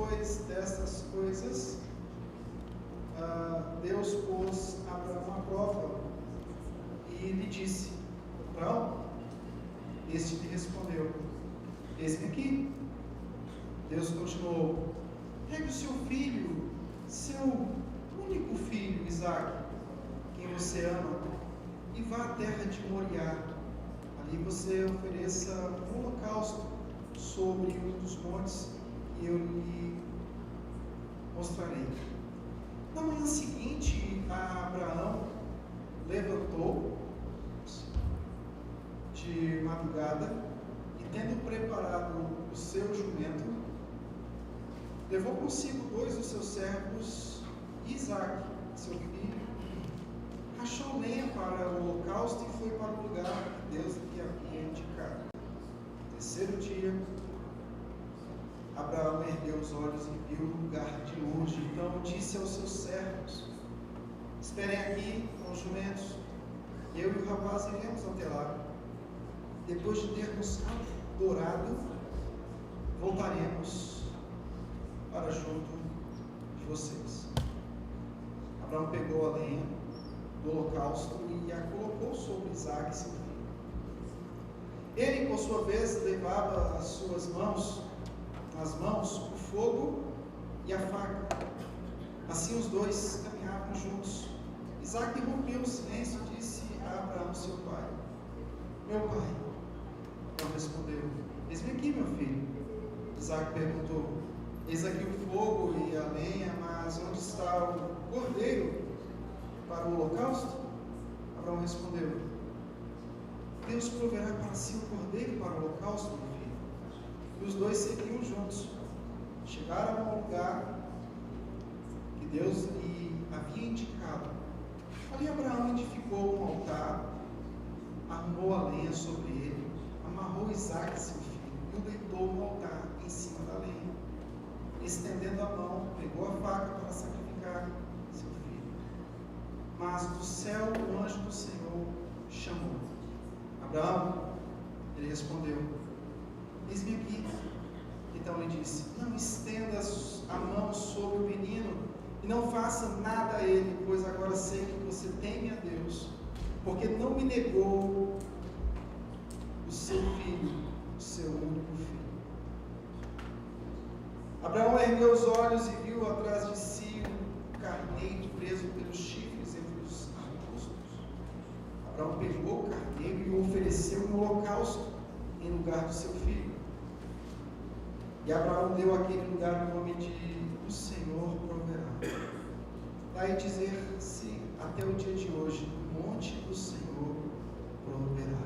depois destas coisas, Deus pôs Abraão à prova e lhe disse: Abraão, este lhe respondeu: eis-me aqui. Deus continuou: pegue o seu filho, seu único filho, Isaque, quem você ama, e vá à terra de Moriá. Ali você ofereça um holocausto sobre um dos montes que eu lhe mostrarei. Na manhã seguinte, Abraão levantou de madrugada e, tendo preparado o seu jumento, levou consigo 2 dos seus servos e Isaque, seu filho, rachou lenha para o holocausto e foi para o lugar que Deus lhe havia indicado. No 3º dia, Abraão ergueu os olhos e viu o lugar de longe. Então disse aos seus servos: esperem aqui com os jumentos, eu e o rapaz iremos até lá. Depois de termos adorado, voltaremos para junto de vocês. Abraão pegou a lenha do holocausto e a colocou sobre Isaque, seu filho. Ele, por sua vez, levava nas mãos o fogo e a faca. Assim os dois caminhavam juntos. Isaque rompeu o silêncio e disse a Abraão, seu pai: meu pai. Abraão respondeu: eis-me aqui, meu filho. Isaque perguntou: eis aqui o fogo e a lenha, mas onde está o cordeiro para o holocausto? Abraão respondeu: Deus proverá para si o cordeiro para o holocausto, meu filho. E os dois seguiam juntos. Chegaram ao lugar que Deus lhe havia indicado. Ali Abraão edificou um altar, arrumou a lenha sobre ele, amarrou Isaque, seu filho, e o deitou no altar em cima da lenha. Estendendo a mão, pegou a faca para sacrificar seu filho. Mas do céu o anjo do Senhor chamou: Abraão. Ele respondeu: eis-me aqui. Então ele disse: não estendas a mão sobre o menino e não faça nada a ele, pois agora sei que você teme a Deus, porque não me negou o seu filho, o seu único filho. Abraão ergueu os olhos e viu atrás de si um carneiro preso pelos chifres entre os arbustos. Abraão pegou o carneiro e o ofereceu no holocausto em lugar do seu filho. E Abraão deu àquele lugar o nome de O Senhor Proverá. Daí dizer-se até o dia de hoje: o monte do Senhor proverá.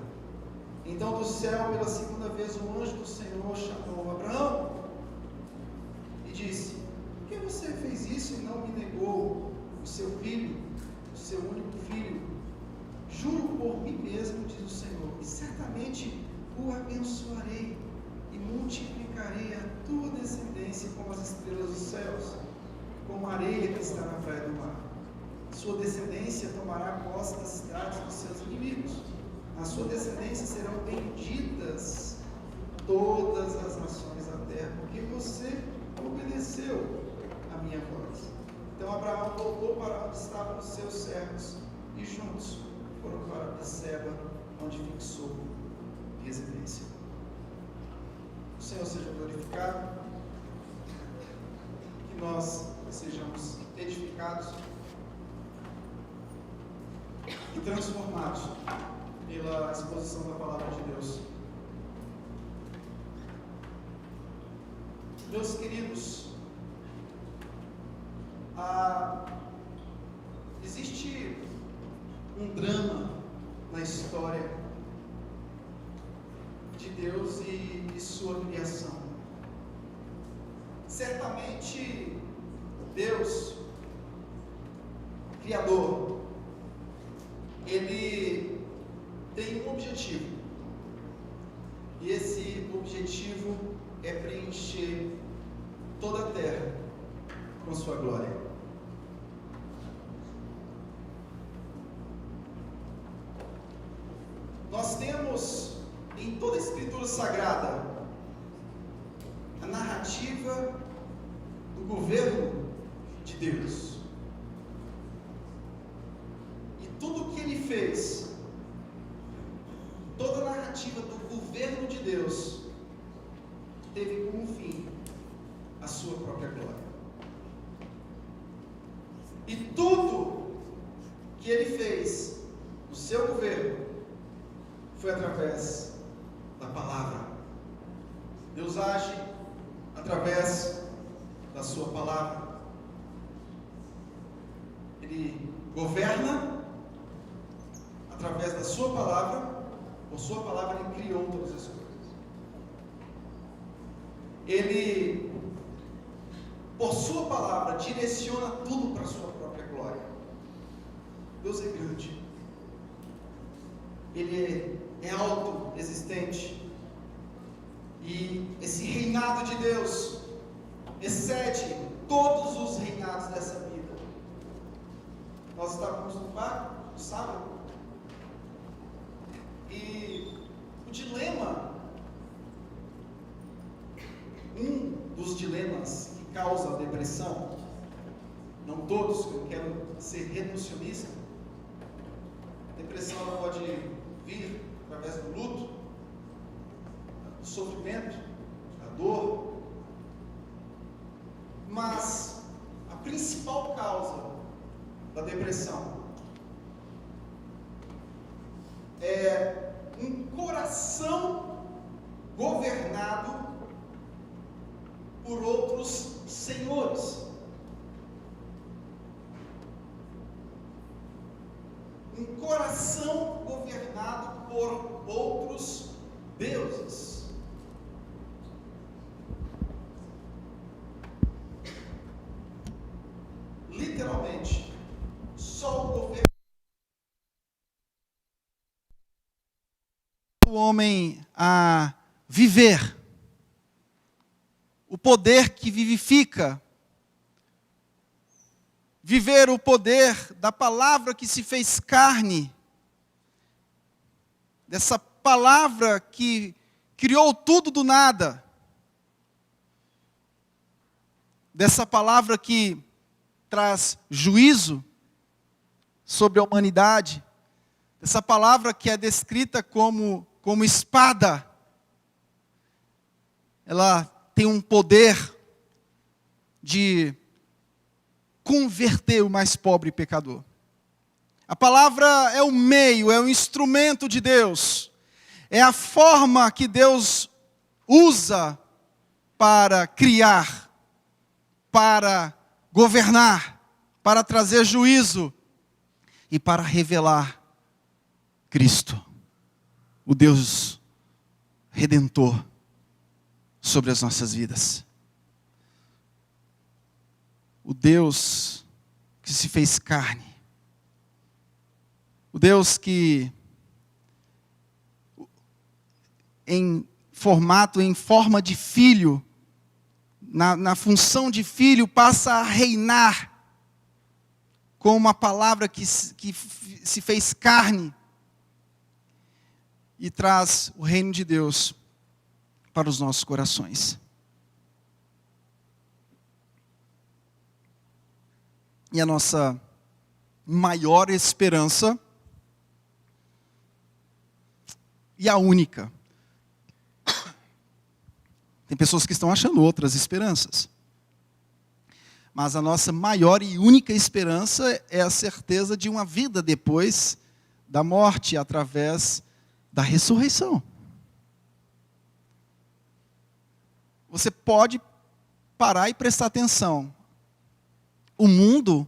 Então do céu, pela segunda vez, o anjo do Senhor chamou Abraão e disse: por que você fez isso e não me negou o seu filho, o seu único filho? Juro por mim mesmo, diz o Senhor, e certamente o abençoarei e multiplicarei a tua descendência como as estrelas dos céus, como a areia que está na praia do mar. Sua descendência tomará posse das cidades dos seus inimigos. Na sua descendência serão benditas todas as nações da terra, porque você obedeceu a minha voz. Então Abraão voltou para onde estavam os seus servos e juntos foram para Beceba, onde fixou residência. O Senhor seja glorificado, que nós sejamos edificados e transformados pela exposição da palavra de Deus. Meus queridos, existe um drama na história de Deus e de sua criação. Certamente Deus, Criador, Ele tem um objetivo, e esse objetivo é preencher toda a terra com sua glória. Nós temos em toda a Escritura Sagrada a narrativa governo de Deus. E tudo o que ele fez, toda a narrativa do governo de Deus, teve como fim a sua própria glória. E tudo que ele fez no seu governo foi através da palavra. Deus age através da sua palavra. Ele governa através da sua palavra. Por sua palavra ele criou todas as coisas. Ele, por sua palavra, direciona tudo para a sua própria glória. Deus é grande. Ele é autoexistente. E esse reinado de Deus excede todos os reinados dessa vida. Nós estávamos no parque no sábado, e o dilema, um dos dilemas que causa a depressão, não todos, eu quero ser reducionista. A depressão ela pode vir através do luto, do sofrimento, da dor, mas a principal causa da depressão é um coração governado por outros senhores. Um coração governado por outros deuses. Literalmente, só o governo do homem a viver, o poder que vivifica, viver o poder da palavra que se fez carne, dessa palavra que criou tudo do nada, dessa palavra que traz juízo sobre a humanidade, dessa palavra que é descrita como espada. Ela tem um poder de converter o mais pobre pecador. A palavra é o meio, é o instrumento de Deus. É a forma que Deus usa para criar, para governar, para trazer juízo e para revelar Cristo, o Deus Redentor sobre as nossas vidas. O Deus que se fez carne. O Deus que em forma de filho, na função de filho, passa a reinar com uma palavra que se fez carne e traz o reino de Deus para os nossos corações. E a nossa maior esperança, e a única. Tem pessoas que estão achando outras esperanças. Mas a nossa maior e única esperança é a certeza de uma vida depois da morte, através da ressurreição. Você pode parar e prestar atenção. O mundo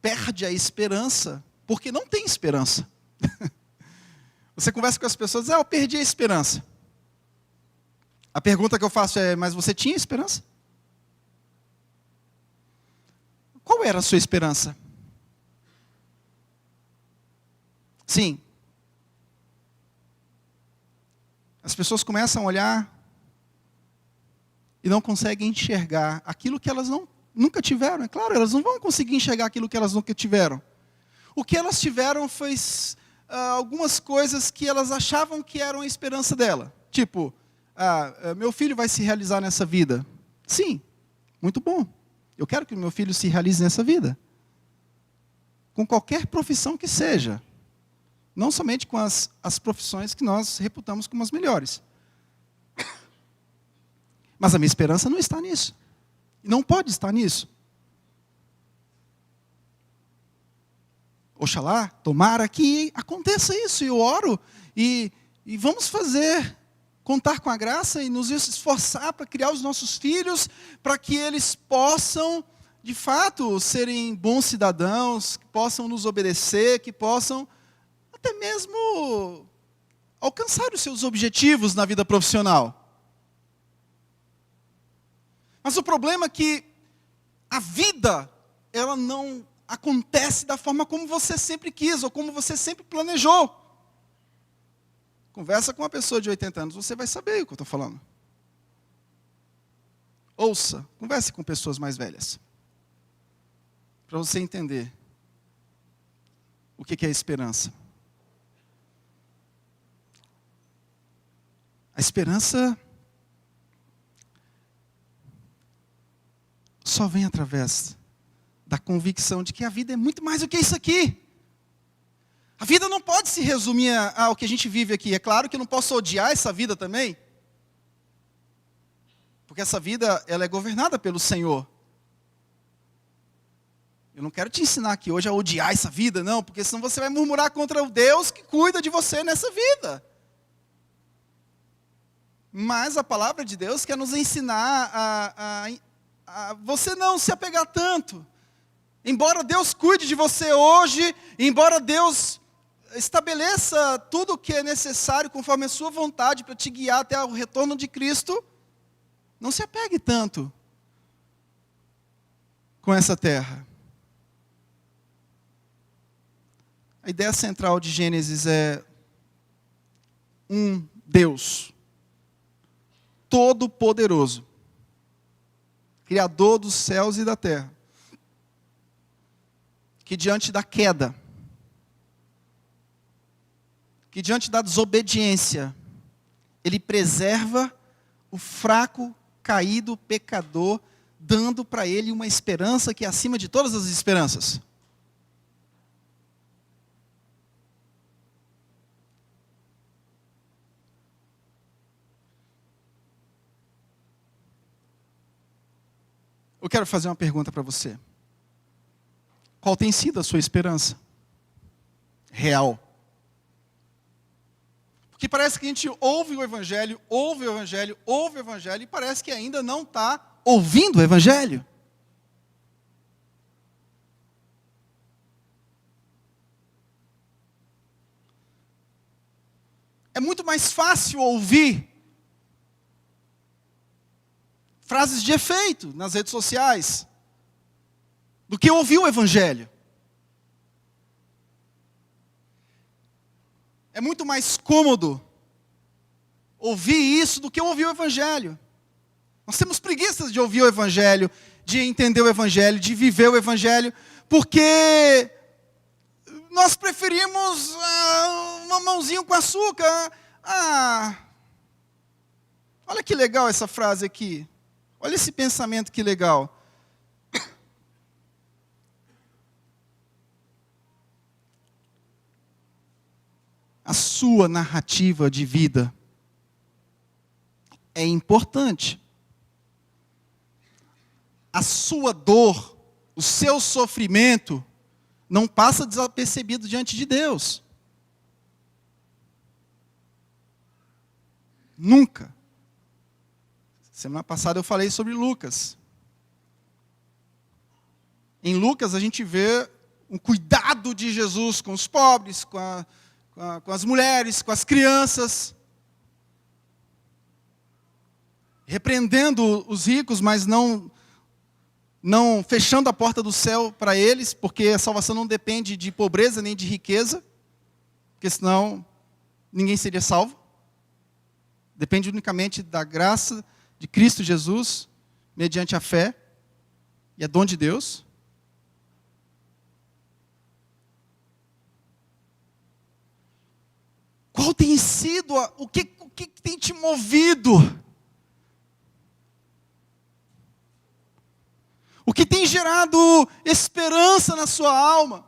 perde a esperança porque não tem esperança. Você conversa com as pessoas e diz, eu perdi a esperança. A pergunta que eu faço é, mas você tinha esperança? Qual era a sua esperança? Sim. As pessoas começam a olhar e não conseguem enxergar aquilo que elas nunca tiveram. É claro, elas não vão conseguir enxergar aquilo que elas nunca tiveram. O que elas tiveram foi algumas coisas que elas achavam que eram a esperança dela. Tipo, meu filho vai se realizar nessa vida. Sim, muito bom. Eu quero que o meu filho se realize nessa vida. Com qualquer profissão que seja. Não somente com as profissões que nós reputamos como as melhores. Mas a minha esperança não está nisso. Não pode estar nisso. Oxalá, tomara que aconteça isso. E eu oro e vamos contar com a graça e nos esforçar para criar os nossos filhos, para que eles possam, de fato, serem bons cidadãos, que possam nos obedecer, que possam até mesmo alcançar os seus objetivos na vida profissional. Mas o problema é que a vida, ela não acontece da forma como você sempre quis, ou como você sempre planejou. Conversa com uma pessoa de 80 anos, você vai saber o que eu estou falando. Ouça, converse com pessoas mais velhas. Para você entender o que é esperança. A esperança só vem através da convicção de que a vida é muito mais do que isso aqui. A vida não pode se resumir ao que a gente vive aqui. É claro que eu não posso odiar essa vida também. Porque essa vida, ela é governada pelo Senhor. Eu não quero te ensinar aqui hoje a odiar essa vida, não. Porque senão você vai murmurar contra o Deus que cuida de você nessa vida. Mas a palavra de Deus quer nos ensinar a você não se apegar tanto. Embora Deus cuide de você hoje, embora Deus estabeleça tudo o que é necessário conforme a sua vontade para te guiar até o retorno de Cristo, não se apegue tanto com essa terra. A ideia central de Gênesis é um Deus todo-poderoso, Criador dos céus e da terra, que diante da queda, que diante da desobediência, Ele preserva o fraco, caído, pecador, dando para ele uma esperança que é acima de todas as esperanças. Eu quero fazer uma pergunta para você. Qual tem sido a sua esperança real? Porque parece que a gente ouve o Evangelho, e parece que ainda não está ouvindo o Evangelho. É muito mais fácil ouvir frases de efeito nas redes sociais do que ouvir o Evangelho. É muito mais cômodo ouvir isso do que ouvir o Evangelho. Nós temos preguiças de ouvir o Evangelho, de entender o Evangelho, de viver o Evangelho, porque nós preferimos um mamãozinho com açúcar. Olha que legal essa frase aqui. Olha esse pensamento que legal. A sua narrativa de vida é importante. A sua dor, o seu sofrimento, não passa desapercebido diante de Deus. Nunca. Semana passada eu falei sobre Lucas. Em Lucas a gente vê um cuidado de Jesus com os pobres, com as mulheres, com as crianças, repreendendo os ricos, mas não fechando a porta do céu para eles, porque a salvação não depende de pobreza nem de riqueza, porque senão ninguém seria salvo. Depende unicamente da graça de Cristo Jesus, mediante a fé, e é dom de Deus. Qual tem sido, o que tem te movido o que tem gerado esperança na sua alma.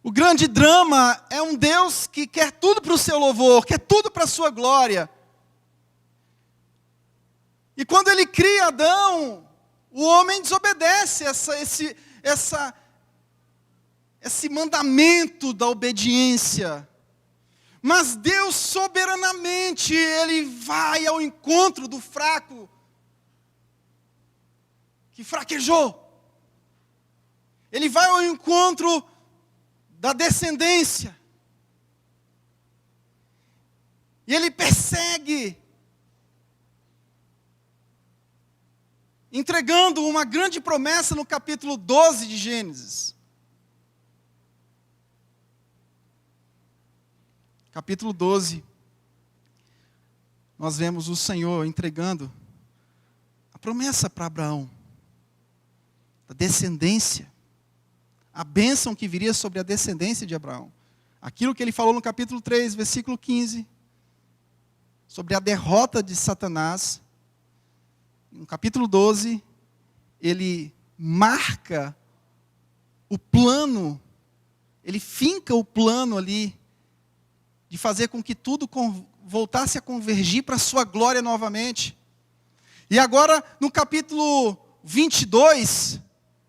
O grande drama é um Deus que quer tudo para o seu louvor, quer tudo para a sua glória. E quando ele cria Adão, o homem desobedece esse mandamento da obediência. Mas Deus soberanamente, Ele vai ao encontro do fraco, que fraquejou. Ele vai ao encontro da descendência. E Ele persegue, entregando uma grande promessa no capítulo 12 de Gênesis. Capítulo 12, nós vemos o Senhor entregando a promessa para Abraão, da descendência, a bênção que viria sobre a descendência de Abraão. Aquilo que ele falou no capítulo 3, versículo 15, sobre a derrota de Satanás. No capítulo 12, ele marca o plano, ele finca o plano ali, de fazer com que tudo voltasse a convergir para a sua glória novamente. E agora, no capítulo 22,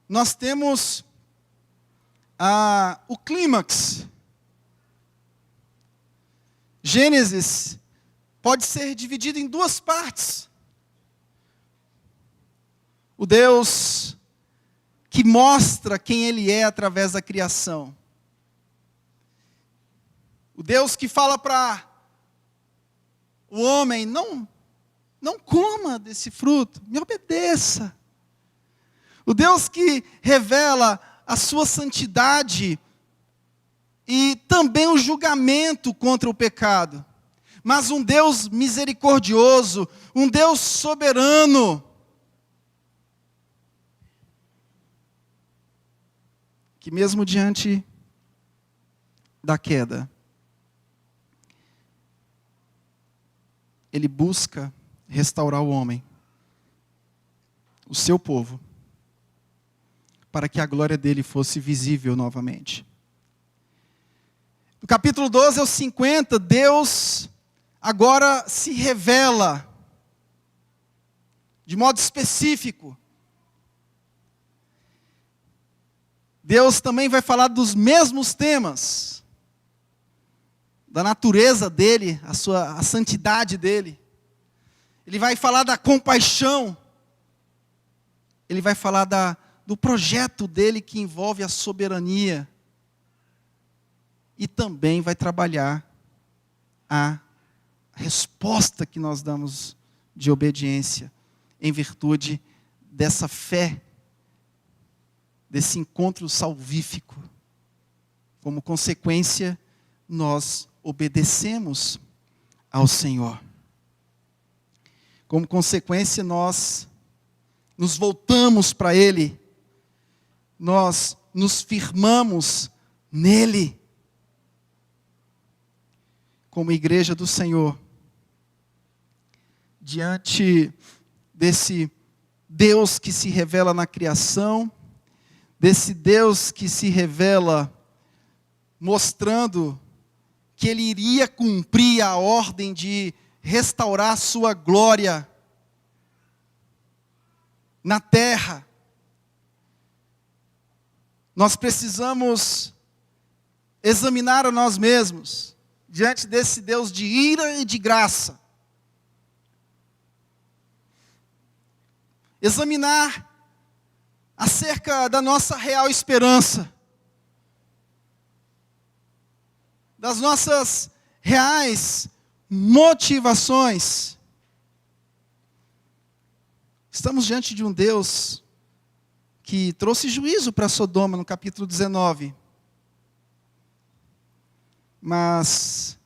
nós temos o clímax. Gênesis pode ser dividido em duas partes. O Deus que mostra quem Ele é através da criação. O Deus que fala para o homem, não coma desse fruto, me obedeça. O Deus que revela a sua santidade e também o julgamento contra o pecado. Mas um Deus misericordioso, um Deus soberano, que mesmo diante da queda, Ele busca restaurar o homem, o seu povo, para que a glória dele fosse visível novamente. No capítulo 12 ao 50, Deus agora se revela de modo específico. Deus também vai falar dos mesmos temas, da natureza dele, a santidade dele. Ele vai falar da compaixão. Ele vai falar do projeto dele que envolve a soberania. E também vai trabalhar a resposta que nós damos de obediência, em virtude dessa fé, desse encontro salvífico. Como consequência, nós obedecemos ao Senhor. Como consequência, nós nos voltamos para Ele, nós nos firmamos nele. Como igreja do Senhor, diante desse Deus que se revela na criação, desse Deus que se revela mostrando que Ele iria cumprir a ordem de restaurar a sua glória na terra. Nós precisamos examinar a nós mesmos, diante desse Deus de ira e de graça. Examinar acerca da nossa real esperança, das nossas reais motivações. Estamos diante de um Deus que trouxe juízo para Sodoma no capítulo 19. Mas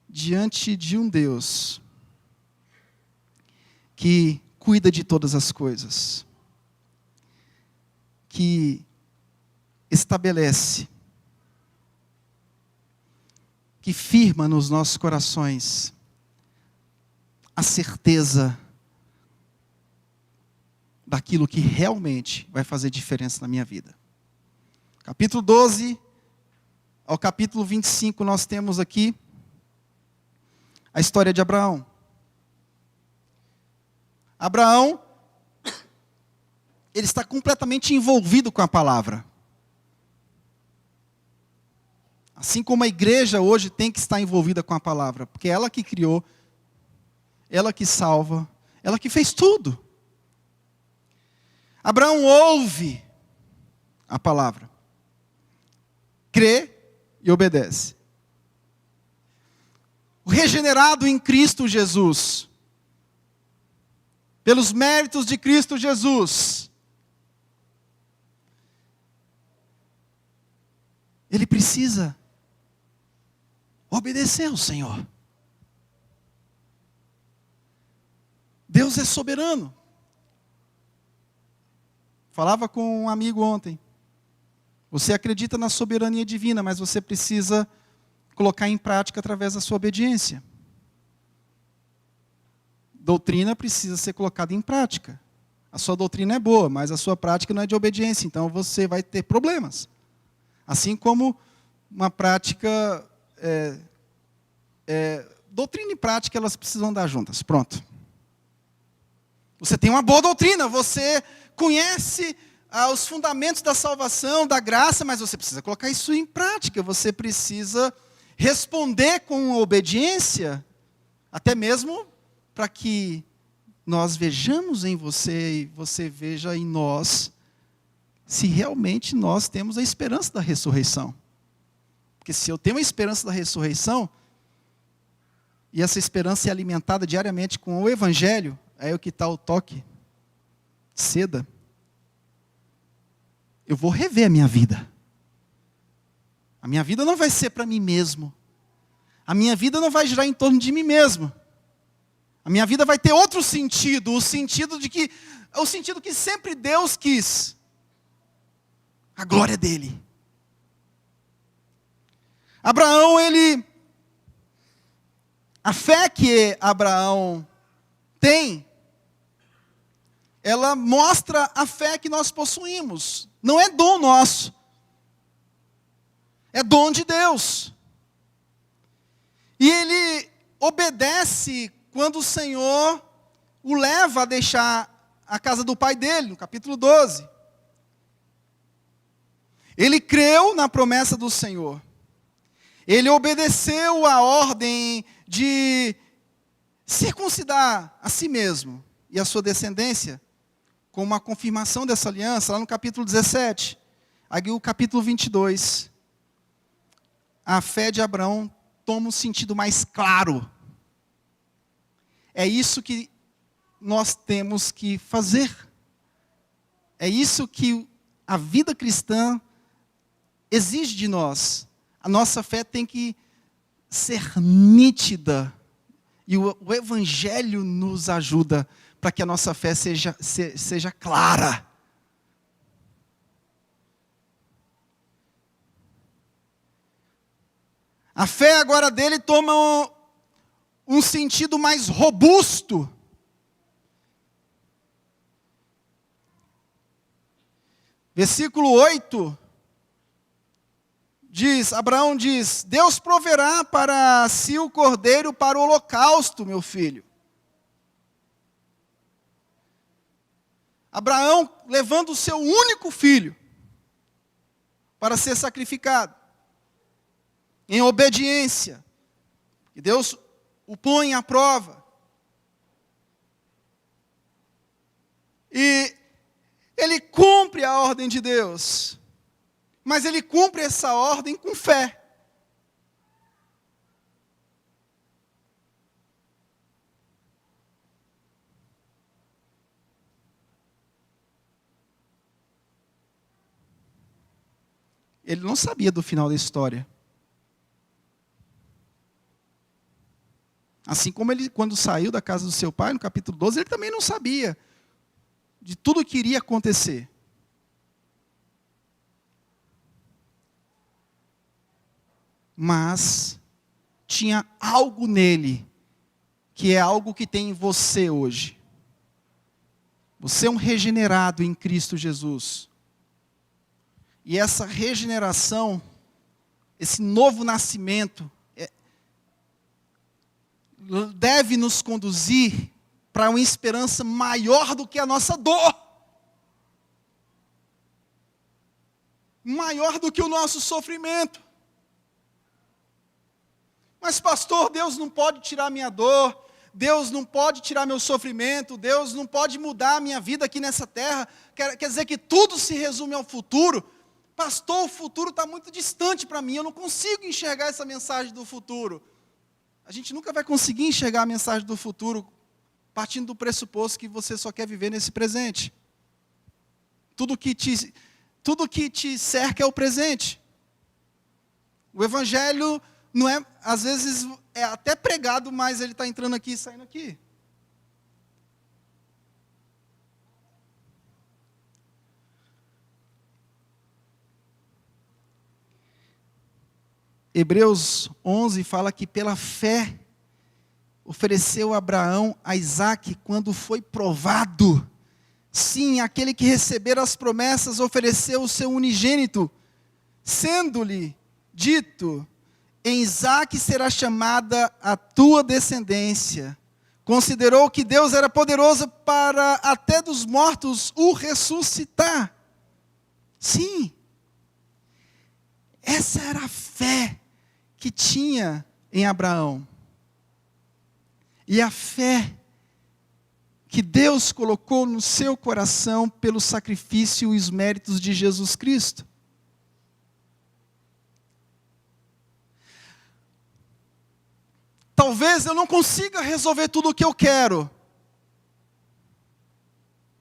diante de um Deus que cuida de todas as coisas, que estabelece que firma nos nossos corações a certeza daquilo que realmente vai fazer diferença na minha vida. Capítulo 12 ao capítulo 25, nós temos aqui a história de Abraão. Abraão, ele está completamente envolvido com a palavra. Assim como a igreja hoje tem que estar envolvida com a palavra, porque é ela que criou, ela que salva, ela que fez tudo. Abraão ouve a palavra, crê e obedece. O regenerado em Cristo Jesus, pelos méritos de Cristo Jesus, ele precisa obedecer ao Senhor. Deus é soberano. Falava com um amigo ontem. Você acredita na soberania divina, mas você precisa colocar em prática através da sua obediência. Doutrina precisa ser colocada em prática. A sua doutrina é boa, mas a sua prática não é de obediência, então você vai ter problemas. Assim como uma prática, doutrina e prática, elas precisam andar juntas. Pronto. Você tem uma boa doutrina, você conhece os fundamentos da salvação, da graça, mas você precisa colocar isso em prática. Você precisa responder com obediência, até mesmo para que nós vejamos em você e você veja em nós se realmente nós temos a esperança da ressurreição. Porque se eu tenho a esperança da ressurreição, e essa esperança é alimentada diariamente com o Evangelho, aí é o que está o toque, seda, eu vou rever a minha vida. A minha vida não vai ser para mim mesmo. A minha vida não vai girar em torno de mim mesmo. A minha vida vai ter outro sentido, o sentido que sempre Deus quis. A glória dele. Abraão, a fé que Abraão tem, ela mostra a fé que nós possuímos. Não é dom nosso. É dom de Deus. E ele obedece quando o Senhor o leva a deixar a casa do pai dele, no capítulo 12. Ele creu na promessa do Senhor. Ele obedeceu a ordem de circuncidar a si mesmo e a sua descendência, com uma confirmação dessa aliança, lá no capítulo 17. Aqui o capítulo 22. A fé de Abraão toma um sentido mais claro. É isso que nós temos que fazer. É isso que a vida cristã exige de nós. A nossa fé tem que ser nítida. E o Evangelho nos ajuda para que a nossa fé seja clara. A fé agora dele toma um sentido mais robusto. Versículo 8 diz, Abraão diz, Deus proverá para si o cordeiro para o holocausto, meu filho. Abraão levando o seu único filho para ser sacrificado, em obediência. E Deus o põe à prova. E ele cumpre a ordem de Deus. Mas ele cumpre essa ordem com fé. Ele não sabia do final da história. Assim como ele, quando saiu da casa do seu pai, no capítulo 12, ele também não sabia de tudo o que iria acontecer. Mas tinha algo nele, que é algo que tem em você hoje. Você é um regenerado em Cristo Jesus. E essa regeneração, esse novo nascimento, deve nos conduzir para uma esperança maior do que a nossa dor. Maior do que o nosso sofrimento. Mas pastor, Deus não pode tirar minha dor, Deus não pode tirar meu sofrimento, Deus não pode mudar a minha vida aqui nessa terra, quer dizer que tudo se resume ao futuro. Pastor, o futuro está muito distante para mim, eu não consigo enxergar essa mensagem do futuro. A gente nunca vai conseguir enxergar a mensagem do futuro partindo do pressuposto que você só quer viver nesse presente. Tudo que te cerca é o presente. O evangelho não é, às vezes, é até pregado, mas ele está entrando aqui e saindo aqui. Hebreus 11 fala que pela fé ofereceu Abraão a Isaque quando foi provado. Sim, aquele que recebera as promessas ofereceu o seu unigênito, sendo-lhe dito: em Isaque será chamada a tua descendência. Considerou que Deus era poderoso para até dos mortos o ressuscitar. Sim, essa era a fé que tinha em Abraão. E a fé que Deus colocou no seu coração pelo sacrifício e os méritos de Jesus Cristo. Talvez eu não consiga resolver tudo o que eu quero.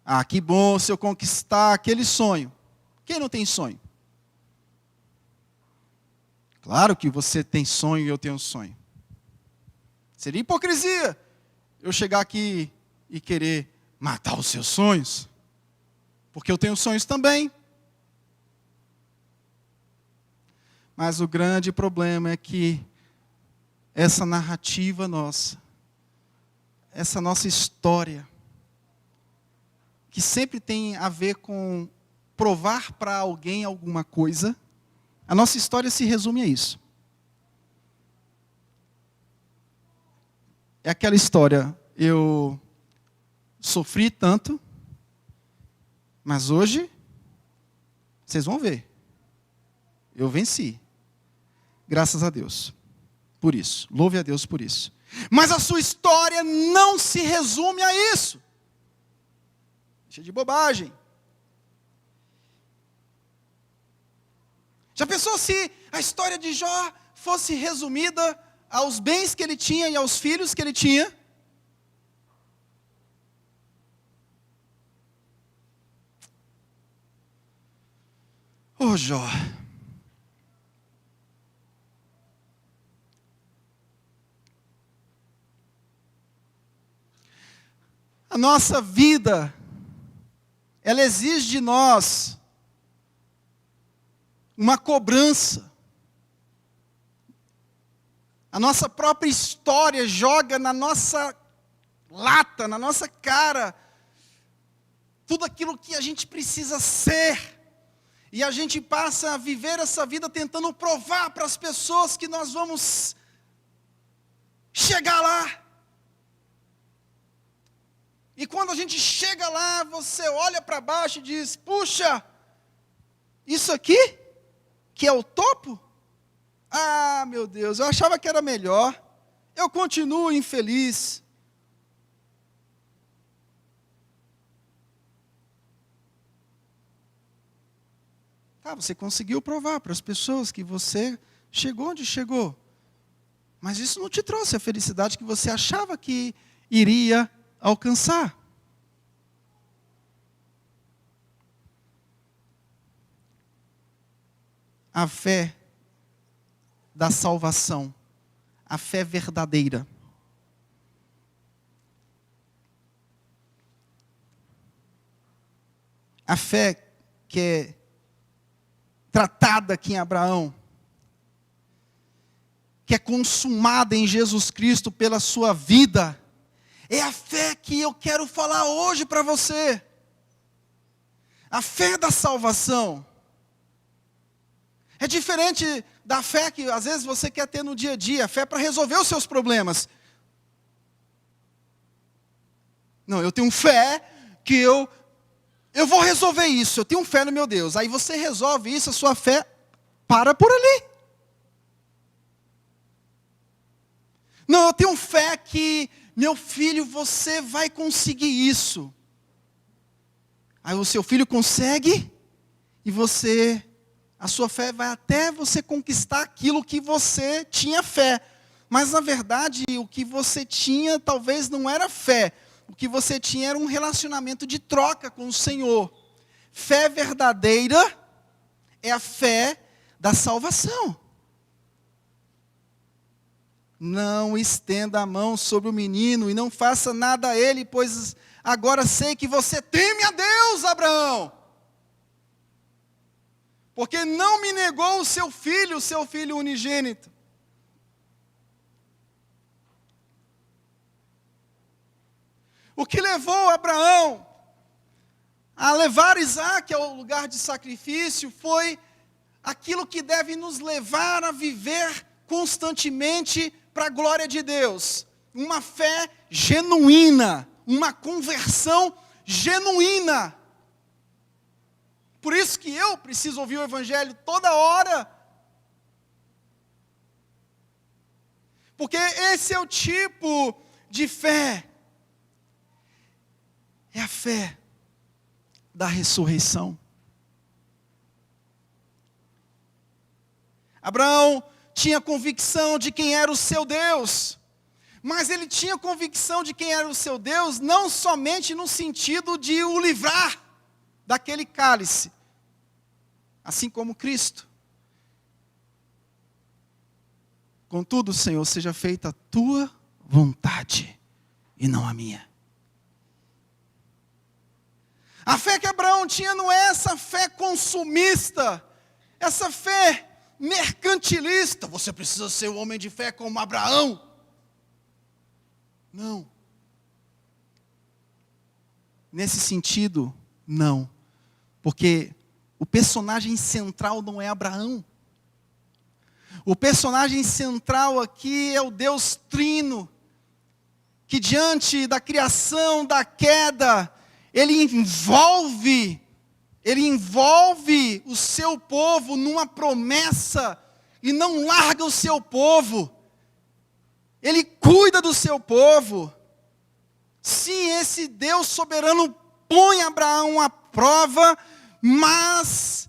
Ah, que bom se eu conquistar aquele sonho. Quem não tem sonho? Claro que você tem sonho e eu tenho sonho. Seria hipocrisia eu chegar aqui e querer matar os seus sonhos, porque eu tenho sonhos também. Mas o grande problema é que essa narrativa nossa, essa nossa história, que sempre tem a ver com provar para alguém alguma coisa, a nossa história se resume a isso. É aquela história, eu sofri tanto, mas hoje, vocês vão ver, eu venci. Graças a Deus por isso. Louve a Deus por isso. Mas a sua história não se resume a isso. Deixa de bobagem. Já pensou se a história de Jó fosse resumida aos bens que ele tinha e aos filhos que ele tinha? Ô Jó. A nossa vida, ela exige de nós uma cobrança. A nossa própria história joga na nossa lata, na nossa cara, tudo aquilo que a gente precisa ser. E a gente passa a viver essa vida tentando provar para as pessoas que nós vamos chegar lá. E quando a gente chega lá, você olha para baixo e diz: puxa, isso aqui, que é o topo? Ah, meu Deus, eu achava que era melhor. Eu continuo infeliz. Tá, você conseguiu provar para as pessoas que você chegou onde chegou. Mas isso não te trouxe a felicidade que você achava que iria alcançar. A fé da salvação, a fé verdadeira. A fé que é tratada aqui em Abraão, que é consumada em Jesus Cristo pela sua vida, é a fé que eu quero falar hoje para você. A fé da salvação. É diferente da fé que às vezes você quer ter no dia a dia, a fé para resolver os seus problemas. Não, eu tenho fé que eu vou resolver isso, eu tenho fé no meu Deus. Aí você resolve isso, a sua fé para por ali. Não, eu tenho fé que, meu filho, você vai conseguir isso. Aí o seu filho consegue, e a sua fé vai até você conquistar aquilo que você tinha fé. Mas na verdade, o que você tinha talvez não era fé. O que você tinha era um relacionamento de troca com o Senhor. Fé verdadeira é a fé da salvação. Não estenda a mão sobre o menino e não faça nada a ele, pois agora sei que você teme a Deus, Abraão. Porque não me negou o seu filho unigênito. O que levou Abraão a levar Isaque ao lugar de sacrifício foi aquilo que deve nos levar a viver constantemente para a glória de Deus. Uma fé genuína, uma conversão genuína. Por isso que eu preciso ouvir o Evangelho toda hora. Porque esse é o tipo de fé. É a fé da ressurreição. Abraão tinha convicção de quem era o seu Deus. Mas ele tinha convicção de quem era o seu Deus, não somente no sentido de o livrar daquele cálice, assim como Cristo. Contudo, Senhor, seja feita a tua vontade e não a minha. A fé que Abraão tinha não é essa fé consumista, essa fé mercantilista. Você precisa ser um homem de fé como Abraão. Não. Nesse sentido, não. Porque o personagem central não é Abraão. O personagem central aqui é o Deus Trino, que diante da criação, da queda, Ele envolve o seu povo numa promessa e não larga o seu povo. Ele cuida do seu povo. Sim, esse Deus soberano põe Abraão à prova, mas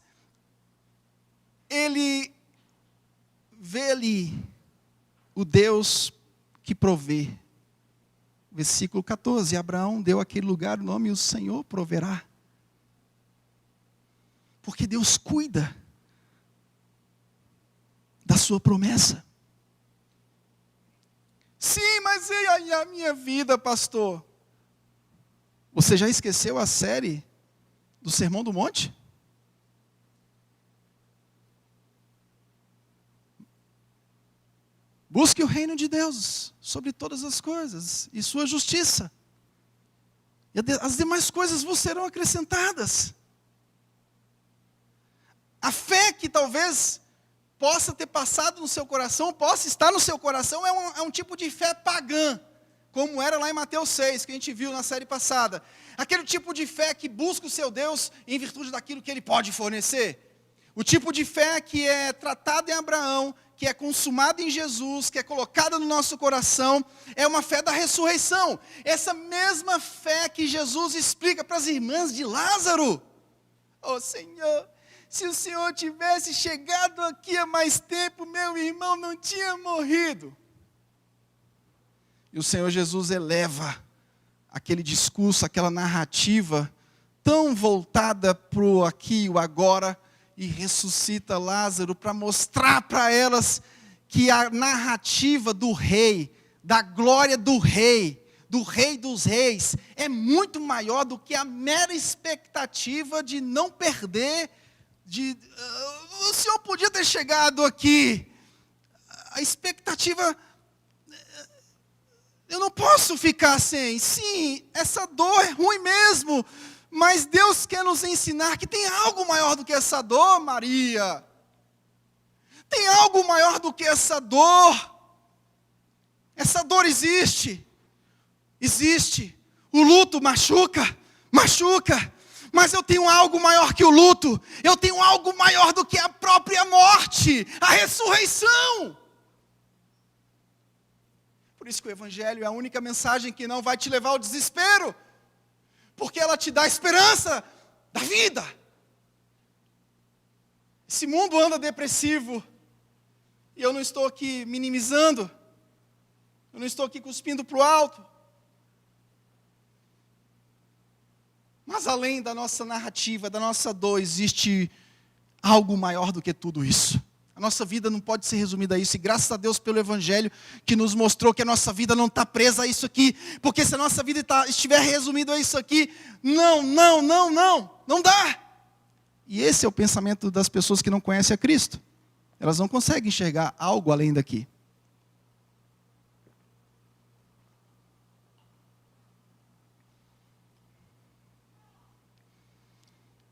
ele vê ali o Deus que provê. Versículo 14, Abraão deu àquele lugar o nome, o Senhor proverá. Porque Deus cuida da sua promessa. Sim, mas e aí a minha vida, pastor? Você já esqueceu a série do Sermão do Monte? Busque o reino de Deus sobre todas as coisas e sua justiça. E as demais coisas vos serão acrescentadas. A fé que talvez possa ter passado no seu coração, possa estar no seu coração, é um tipo de fé pagã, como era lá em Mateus 6, que a gente viu na série passada. Aquele tipo de fé que busca o seu Deus em virtude daquilo que Ele pode fornecer. O tipo de fé que é tratada em Abraão, que é consumada em Jesus, que é colocada no nosso coração, é uma fé da ressurreição. Essa mesma fé que Jesus explica para as irmãs de Lázaro. Oh Senhor, se o Senhor tivesse chegado aqui há mais tempo, meu irmão não tinha morrido. E o Senhor Jesus eleva aquele discurso, aquela narrativa, tão voltada para o aqui e o agora, e ressuscita Lázaro para mostrar para elas que a narrativa do rei, da glória do rei dos reis, é muito maior do que a mera expectativa de não perder, o Senhor podia ter chegado aqui a expectativa, eu não posso ficar sem. Sim, essa dor é ruim mesmo, mas Deus quer nos ensinar que tem algo maior do que essa dor, Maria. Tem algo maior do que essa dor. Essa dor existe. Existe. O luto machuca, mas eu tenho algo maior que o luto. Eu tenho algo maior do que a própria morte, a ressurreição. Por isso que o Evangelho é a única mensagem que não vai te levar ao desespero, porque ela te dá esperança da vida. Esse mundo anda depressivo, e eu não estou aqui minimizando, eu não estou aqui cuspindo para o alto. Mas além da nossa narrativa, da nossa dor, existe algo maior do que tudo isso. A nossa vida não pode ser resumida a isso. E graças a Deus pelo Evangelho que nos mostrou que a nossa vida não está presa a isso aqui. Porque se a nossa vida estiver resumida a isso aqui, não dá. E esse é o pensamento das pessoas que não conhecem a Cristo. Elas não conseguem enxergar algo além daqui.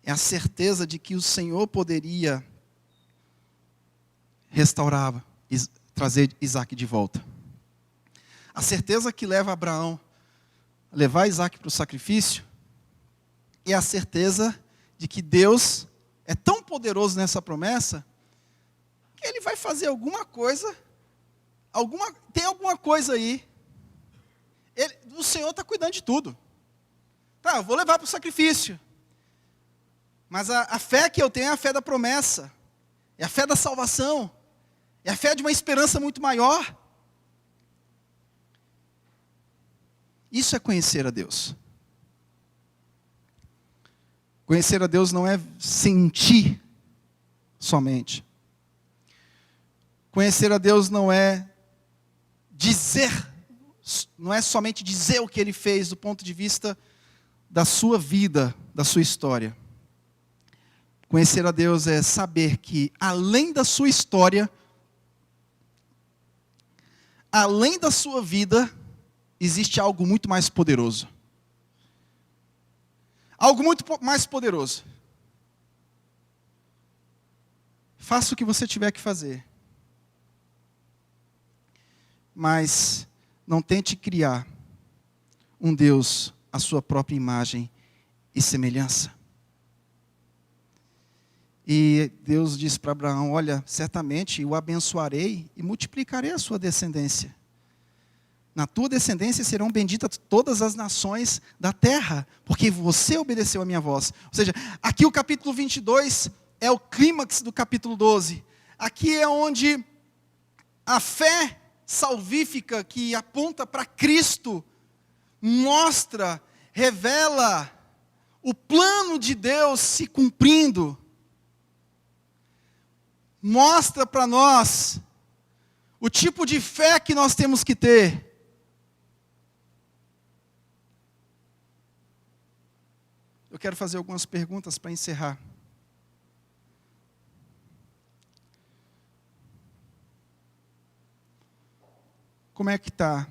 É a certeza de que o Senhor poderia restaurar, trazer Isaac de volta. A certeza que leva Abraão a levar Isaac para o sacrifício é a certeza de que Deus é tão poderoso nessa promessa que Ele vai fazer alguma coisa, tem alguma coisa aí. O Senhor está cuidando de tudo. Tá, eu vou levar para o sacrifício. Mas a fé que eu tenho é a fé da promessa, é a fé da salvação, é a fé de uma esperança muito maior. Isso é conhecer a Deus. Conhecer a Deus não é sentir somente. Conhecer a Deus não é dizer, não é somente dizer o que Ele fez do ponto de vista da sua vida, da sua história. Conhecer a Deus é saber que, além da sua história, além da sua vida, existe algo muito mais poderoso. Algo muito mais poderoso. Faça o que você tiver que fazer. Mas não tente criar um Deus à sua própria imagem e semelhança. E Deus disse para Abraão, olha, certamente eu abençoarei e multiplicarei a sua descendência. Na tua descendência serão benditas todas as nações da terra, porque você obedeceu a minha voz. Ou seja, aqui o capítulo 22 é o clímax do capítulo 12. Aqui é onde a fé salvífica que aponta para Cristo mostra, revela o plano de Deus se cumprindo. Mostra para nós o tipo de fé que nós temos que ter. Eu quero fazer algumas perguntas para encerrar. Como é que está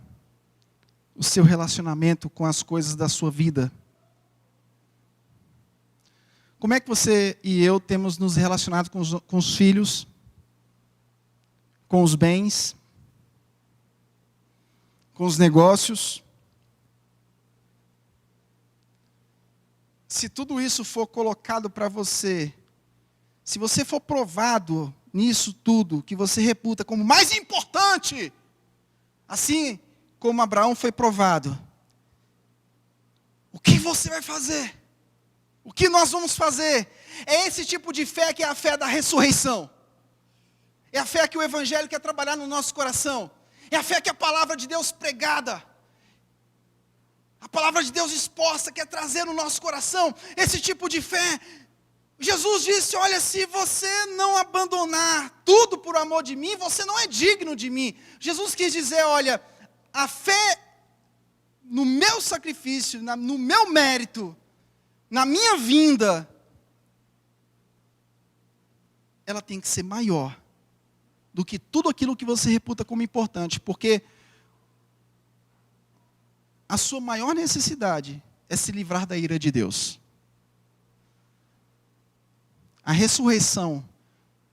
o seu relacionamento com as coisas da sua vida? Como é que você e eu temos nos relacionado com os filhos, com os bens, com os negócios? Se tudo isso for colocado para você, se você for provado nisso tudo, que você reputa como mais importante, assim como Abraão foi provado, o que você vai fazer? O que nós vamos fazer? É esse tipo de fé que é a fé da ressurreição. É a fé que o Evangelho quer trabalhar no nosso coração. É a fé que a palavra de Deus pregada, a palavra de Deus exposta, quer trazer no nosso coração. Esse tipo de fé. Jesus disse, olha, se você não abandonar tudo por amor de mim, você não é digno de mim. Jesus quis dizer, olha, a fé no meu sacrifício, no meu mérito, na minha vinda, ela tem que ser maior do que tudo aquilo que você reputa como importante, porque a sua maior necessidade é se livrar da ira de Deus. A ressurreição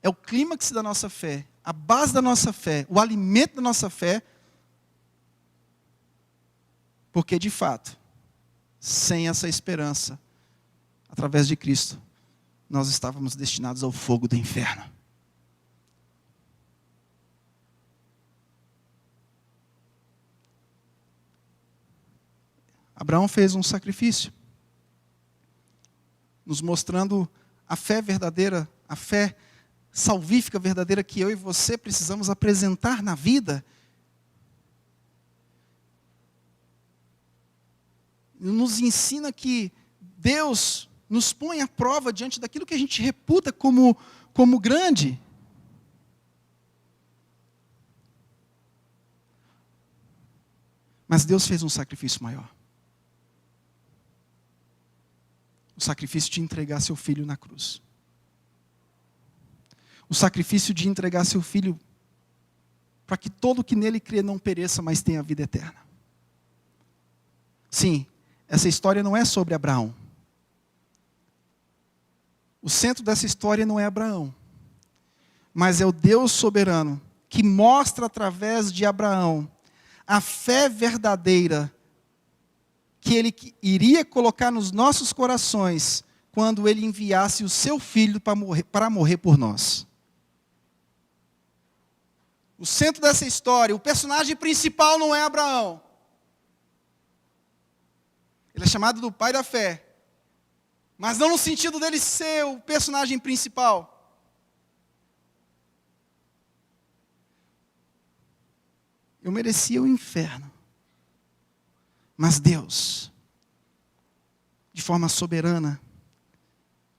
é o clímax da nossa fé, a base da nossa fé, o alimento da nossa fé, porque de fato, sem essa esperança, através de Cristo, nós estávamos destinados ao fogo do inferno. Abraão fez um sacrifício, nos mostrando a fé verdadeira, a fé salvífica verdadeira que eu e você precisamos apresentar na vida. Nos ensina que Deus nos põe à prova diante daquilo que a gente reputa como grande. Mas Deus fez um sacrifício maior. O sacrifício de entregar seu filho na cruz. O sacrifício de entregar seu filho para que todo que nele crê não pereça, mas tenha vida eterna. Sim, essa história não é sobre Abraão. O centro dessa história não é Abraão, mas é o Deus soberano que mostra através de Abraão a fé verdadeira que Ele iria colocar nos nossos corações quando Ele enviasse o seu Filho para morrer por nós. O centro dessa história, o personagem principal não é Abraão. Ele é chamado do pai da fé, mas não no sentido dele ser o personagem principal. Eu merecia o inferno. Mas Deus, de forma soberana,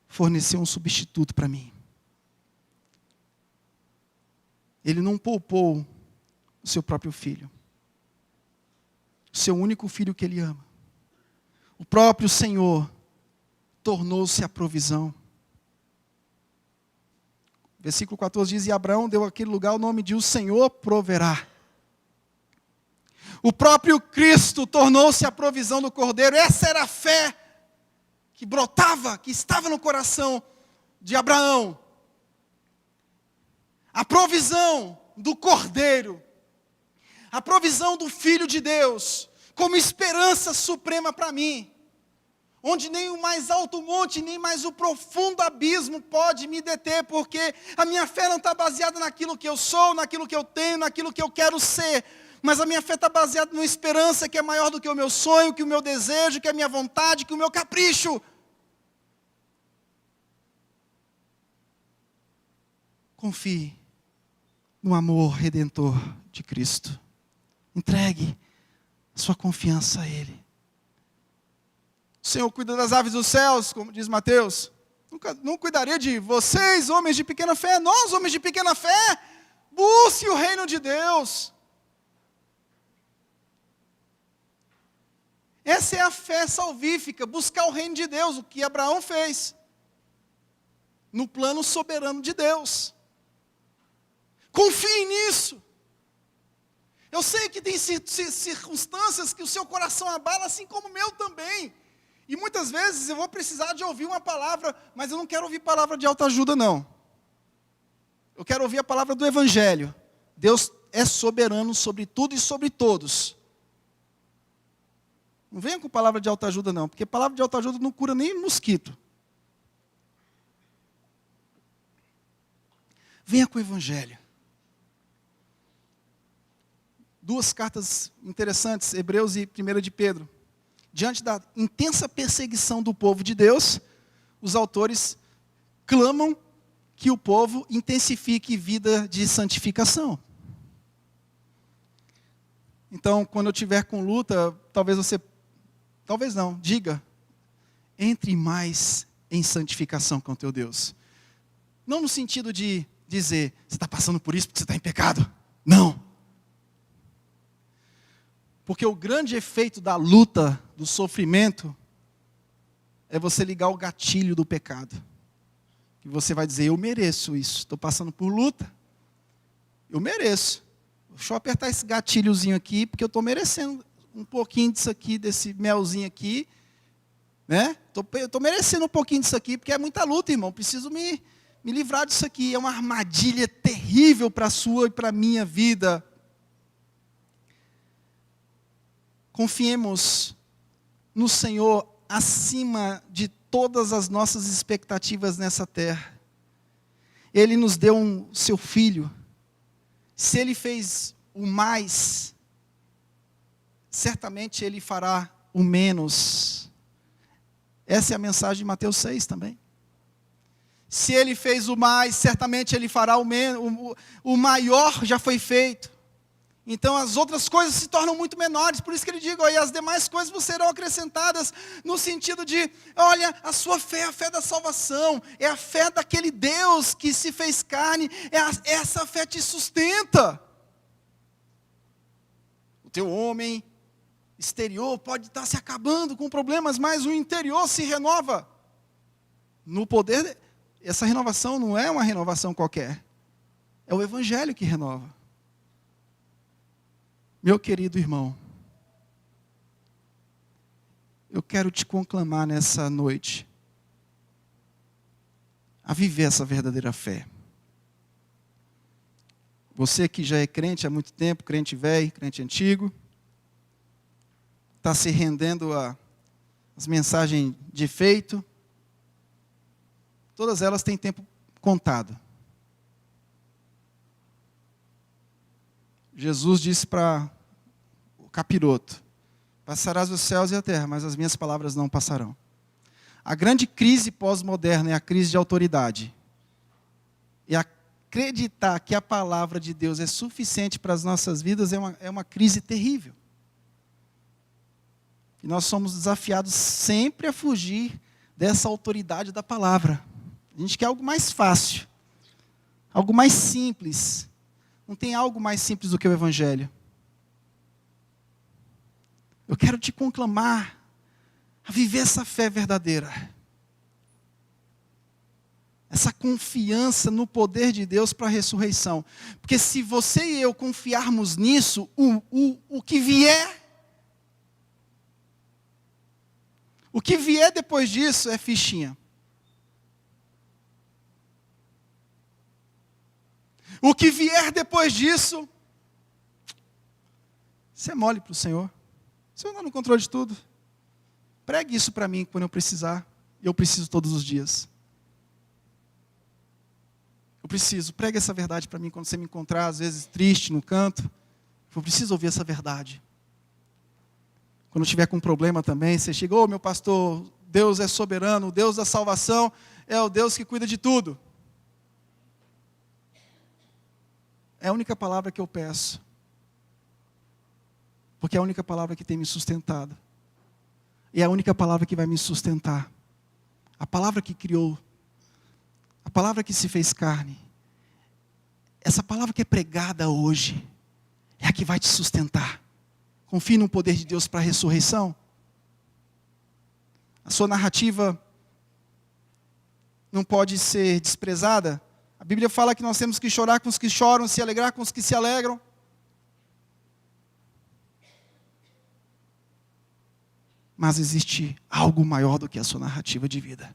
forneceu um substituto para mim. Ele não poupou o seu próprio filho. O seu único filho que ele ama. O próprio Senhor tornou-se a provisão. Versículo 14 diz, e Abraão deu àquele lugar o nome de o Senhor proverá. O próprio Cristo tornou-se a provisão do Cordeiro. Essa era a fé que brotava, que estava no coração de Abraão. A provisão do Cordeiro. A provisão do Filho de Deus. Como esperança suprema para mim. Onde nem o mais alto monte, nem mais o profundo abismo pode me deter. Porque a minha fé não está baseada naquilo que eu sou, naquilo que eu tenho, naquilo que eu quero ser. Mas a minha fé está baseada numa esperança que é maior do que o meu sonho, que o meu desejo, que a minha vontade, que o meu capricho. Confie no amor redentor de Cristo. Entregue sua confiança a Ele. O Senhor cuida das aves dos céus, como diz Mateus. Não cuidaria de vocês, homens de pequena fé. Nós, homens de pequena fé, busque o reino de Deus. Essa é a fé salvífica, buscar o reino de Deus, o que Abraão fez. No plano soberano de Deus. Confie nisso. Eu sei que tem circunstâncias que o seu coração abala, assim como o meu também. E muitas vezes eu vou precisar de ouvir uma palavra, mas eu não quero ouvir palavra de autoajuda, não. Eu quero ouvir a palavra do Evangelho. Deus é soberano sobre tudo e sobre todos. Não venha com palavra de autoajuda, não, porque palavra de autoajuda não cura nem mosquito. Venha com o Evangelho. Duas cartas interessantes, Hebreus e 1 de Pedro. Diante da intensa perseguição do povo de Deus, os autores clamam que o povo intensifique vida de santificação. Então, quando eu estiver com luta, talvez não, diga, entre mais em santificação com o teu Deus. Não no sentido de dizer, você está passando por isso porque você está em pecado. Não. Porque o grande efeito da luta, do sofrimento, é você ligar o gatilho do pecado. E você vai dizer, eu mereço isso, estou passando por luta. Eu mereço. Deixa eu apertar esse gatilhozinho aqui, porque eu estou merecendo um pouquinho disso aqui, desse melzinho aqui. Né? Estou merecendo um pouquinho disso aqui, porque é muita luta, irmão. Preciso me livrar disso aqui. É uma armadilha terrível para a sua e para a minha vida. Confiemos no Senhor acima de todas as nossas expectativas nessa terra. Ele nos deu seu Filho. Se Ele fez o mais, certamente Ele fará o menos. Essa é a mensagem de Mateus 6 também. Se Ele fez o mais, certamente Ele fará o menos. O maior já foi feito. Então as outras coisas se tornam muito menores. Por isso que Ele diz, e as demais coisas vos serão acrescentadas. No sentido de, olha, a sua fé é a fé da salvação. É a fé daquele Deus que se fez carne. Essa fé te sustenta. O teu homem exterior pode estar se acabando com problemas, mas o interior se renova. No poder, essa renovação não é uma renovação qualquer. É o Evangelho que renova. Meu querido irmão, eu quero te conclamar nessa noite a viver essa verdadeira fé. Você que já é crente há muito tempo, crente velho, crente antigo, está se rendendo às mensagens de efeito, todas elas têm tempo contado. Jesus disse para o capiroto, passarás os céus e a terra, mas as minhas palavras não passarão. A grande crise pós-moderna é a crise de autoridade. E acreditar que a palavra de Deus é suficiente para as nossas vidas é uma crise terrível. E nós somos desafiados sempre a fugir dessa autoridade da palavra. A gente quer algo mais fácil, algo mais simples. Não tem algo mais simples do que o Evangelho. Eu quero te conclamar a viver essa fé verdadeira. Essa confiança no poder de Deus para a ressurreição. Porque se você e eu confiarmos nisso, o que vier depois disso é fichinha. O que vier depois disso, você é mole para o Senhor. O Senhor está no controle de tudo. Pregue isso para mim quando eu precisar. Eu preciso todos os dias. Eu preciso. Pregue essa verdade para mim quando você me encontrar, às vezes triste, no canto. Eu preciso ouvir essa verdade. Quando eu tiver com um problema também, você chega, meu pastor, Deus é soberano, o Deus da salvação é o Deus que cuida de tudo. É a única palavra que eu peço. Porque é a única palavra que tem me sustentado. E é a única palavra que vai me sustentar. A palavra que criou. A palavra que se fez carne. Essa palavra que é pregada hoje. É a que vai te sustentar. Confie no poder de Deus para a ressurreição. A sua narrativa não pode ser desprezada. A Bíblia fala que nós temos que chorar com os que choram, se alegrar com os que se alegram. Mas existe algo maior do que a sua narrativa de vida.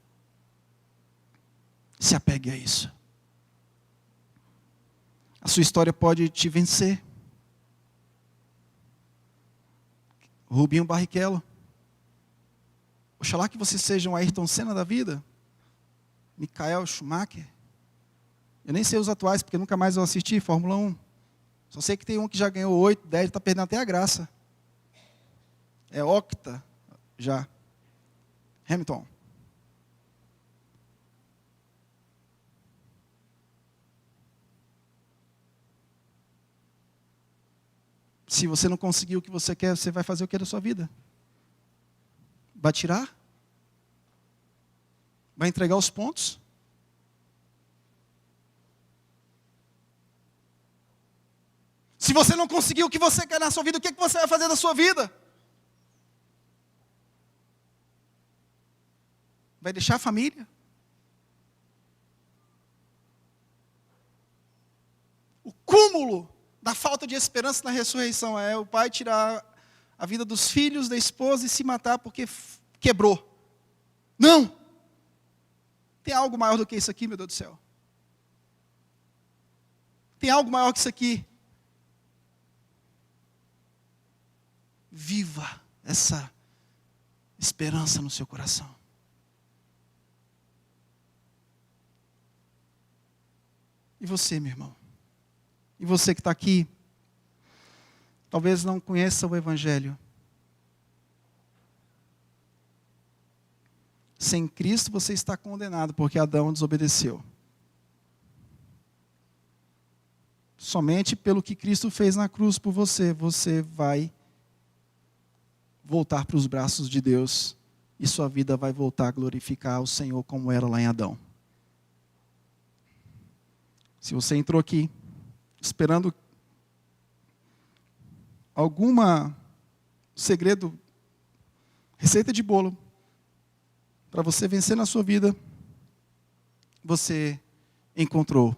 Se apegue a isso. A sua história pode te vencer. Rubinho Barrichello. Oxalá que você seja um Ayrton Senna da vida. Michael Schumacher. Eu nem sei os atuais, porque nunca mais eu assisti Fórmula 1. Só sei que tem um que já ganhou 8, 10, está perdendo até a graça. É octa já. Hamilton. Se você não conseguir o que você quer, você vai fazer o que da sua vida? Vai tirar? Vai entregar os pontos? Se você não conseguir o que você quer na sua vida, o que você vai fazer da sua vida? Vai deixar a família? O cúmulo da falta de esperança na ressurreição é o pai tirar a vida dos filhos, da esposa e se matar porque quebrou. Não! Tem algo maior do que isso aqui, meu Deus do céu. Tem algo maior que isso aqui. Viva essa esperança no seu coração. E você, meu irmão? E você que está aqui, talvez não conheça o Evangelho. Sem Cristo você está condenado, porque Adão desobedeceu. Somente pelo que Cristo fez na cruz por você, você vai voltar para os braços de Deus e sua vida vai voltar a glorificar o Senhor como era lá em Adão. Se você entrou aqui esperando alguma segredo, receita de bolo, para você vencer na sua vida, você encontrou.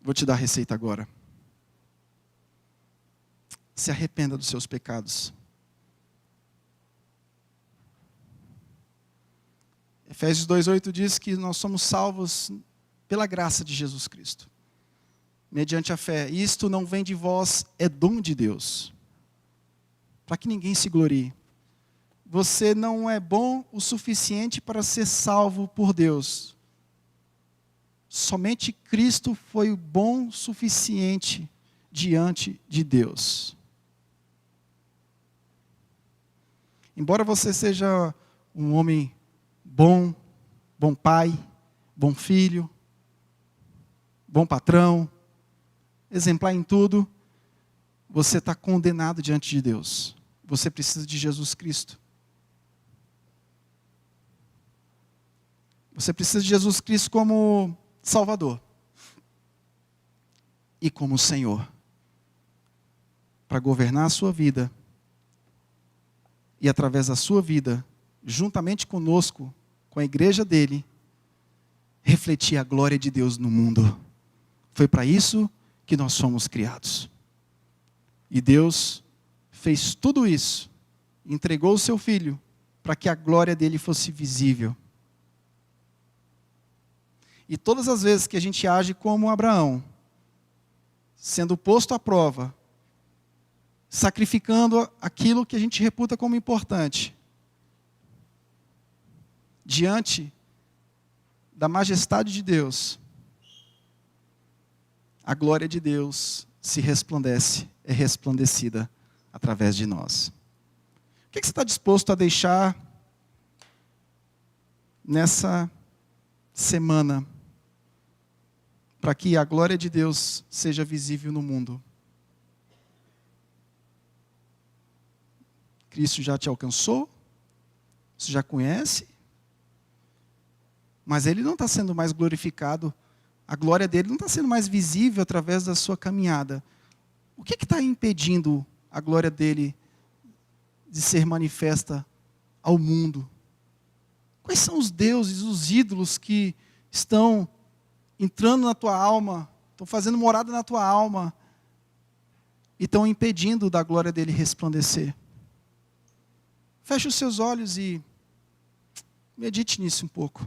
Vou te dar a receita agora. Se arrependa dos seus pecados. Efésios 2:8 diz que nós somos salvos pela graça de Jesus Cristo, mediante a fé. Isto não vem de vós, é dom de Deus, para que ninguém se glorie. Você não é bom o suficiente para ser salvo por Deus. Somente Cristo foi bom o suficiente diante de Deus. Embora você seja um homem bom, bom pai, bom filho, bom patrão, exemplar em tudo, você está condenado diante de Deus. Você precisa de Jesus Cristo. Você precisa de Jesus Cristo como Salvador e como Senhor, para governar a sua vida e através da sua vida, juntamente conosco, com a igreja dele, refletir a glória de Deus no mundo. Foi para isso que nós fomos criados. E Deus fez tudo isso, entregou o seu Filho para que a glória dele fosse visível. E todas as vezes que a gente age como Abraão, sendo posto à prova, sacrificando aquilo que a gente reputa como importante, diante da majestade de Deus, a glória de Deus se resplandece, é resplandecida através de nós. O que você está disposto a deixar nessa semana para que a glória de Deus seja visível no mundo? Cristo já te alcançou, você já conhece, mas Ele não está sendo mais glorificado, a glória dele não está sendo mais visível através da sua caminhada. O que está impedindo a glória dele de ser manifesta ao mundo? Quais são os deuses, os ídolos que estão entrando na tua alma, estão fazendo morada na tua alma e estão impedindo da glória dele resplandecer? Feche os seus olhos e medite nisso um pouco.